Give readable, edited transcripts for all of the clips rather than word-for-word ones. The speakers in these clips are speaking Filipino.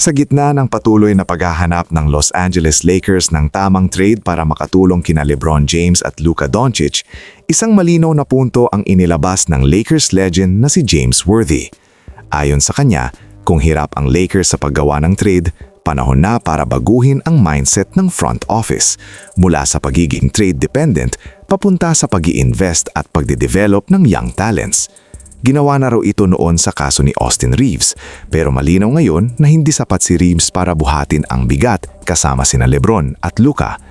Sa gitna ng patuloy na paghahanap ng Los Angeles Lakers ng tamang trade para makatulong kina LeBron James at Luka Doncic, isang malinaw na punto ang inilabas ng Lakers legend na si James Worthy. Ayon sa kanya, kung hirap ang Lakers sa paggawa ng trade, panahon na para baguhin ang mindset ng front office mula sa pagiging trade dependent papunta sa pag-i-invest at pagde-develop ng young talents. Ginawa na raw ito noon sa kaso ni Austin Reeves, pero malinaw ngayon na hindi sapat si Reeves para buhatin ang bigat kasama sina LeBron at Luka.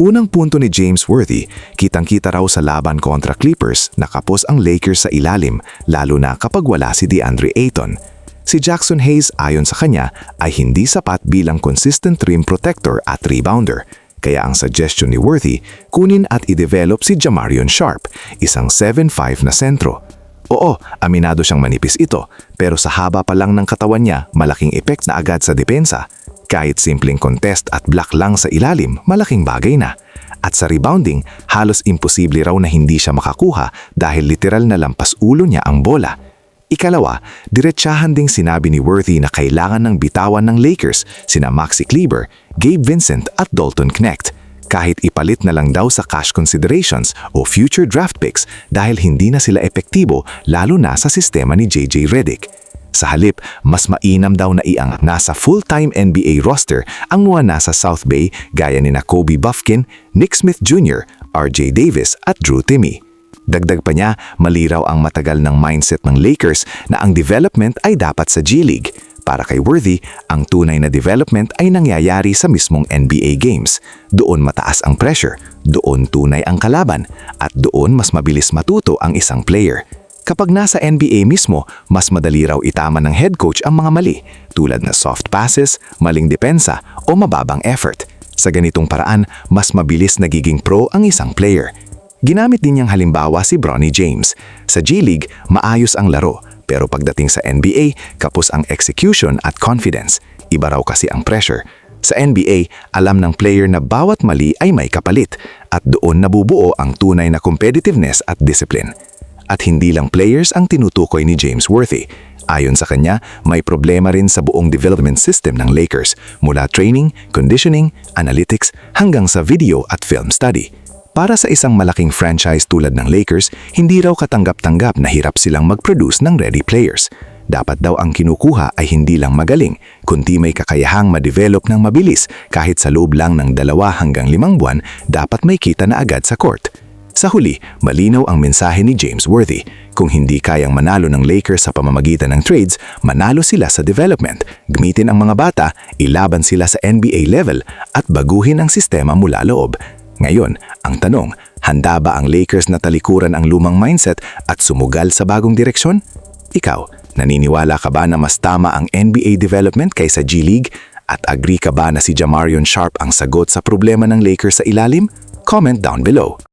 Unang punto ni James Worthy, kitang-kita raw sa laban kontra Clippers na kapos ang Lakers sa ilalim, lalo na kapag wala si DeAndre Ayton. Si Jackson Hayes ayon sa kanya ay hindi sapat bilang consistent rim protector at rebounder. Kaya ang suggestion ni Worthy, kunin at i-develop si Jamarion Sharp, isang 7'5" na sentro. Oo, aminado siyang manipis ito, pero sa haba pa lang ng katawan niya, malaking epekt na agad sa depensa. Kahit simpleng contest at block lang sa ilalim, malaking bagay na. At sa rebounding, halos imposible raw na hindi siya makakuha dahil literal na lampas ulo niya ang bola. Ikalawa, diretsahan ding sinabi ni Worthy na kailangan ng bitawan ng Lakers sina Maxi Kleber, Gabe Vincent at Dalton Knecht. Kahit ipalit na lang daw sa cash considerations o future draft picks dahil hindi na sila epektibo lalo na sa sistema ni JJ Redick. Sa halip, mas mainam daw na iangat na sa full-time NBA roster ang mga nasa South Bay gaya ni na Kobe Buffkin, Nick Smith Jr., RJ Davis at Drew Timme. Dagdag pa niya, mali raw ang matagal ng mindset ng Lakers na ang development ay dapat sa G League. Para kay Worthy, ang tunay na development ay nangyayari sa mismong NBA games. Doon mataas ang pressure, doon tunay ang kalaban, at doon mas mabilis matuto ang isang player. Kapag nasa NBA mismo, mas madali raw itama ng head coach ang mga mali, tulad na soft passes, maling depensa, o mababang effort. Sa ganitong paraan, mas mabilis nagiging pro ang isang player. Ginamit din niyang halimbawa si Bronny James. Sa G League, maayos ang laro. Pero pagdating sa NBA, kapos ang execution at confidence. Iba raw kasi ang pressure. Sa NBA, alam ng player na bawat mali ay may kapalit at doon nabubuo ang tunay na competitiveness at discipline. At hindi lang players ang tinutukoy ni James Worthy. Ayon sa kanya, may problema rin sa buong development system ng Lakers mula training, conditioning, analytics hanggang sa video at film study. Para sa isang malaking franchise tulad ng Lakers, hindi raw katanggap-tanggap na hirap silang mag-produce ng ready players. Dapat daw ang kinukuha ay hindi lang magaling, kundi may kakayahang ma-develop ng mabilis kahit sa loob lang ng 2 hanggang 5 buwan, dapat may kita na agad sa court. Sa huli, malinaw ang mensahe ni James Worthy. Kung hindi kayang manalo ng Lakers sa pamamagitan ng trades, manalo sila sa development. Gamitin ang mga bata, ilaban sila sa NBA level at baguhin ang sistema mula loob. Ngayon, ang tanong, handa ba ang Lakers na talikuran ang lumang mindset at sumugal sa bagong direksyon? Ikaw, naniniwala ka ba na mas tama ang NBA development kaysa G League? At agree ka ba na si Jamarion Sharp ang sagot sa problema ng Lakers sa ilalim? Comment down below.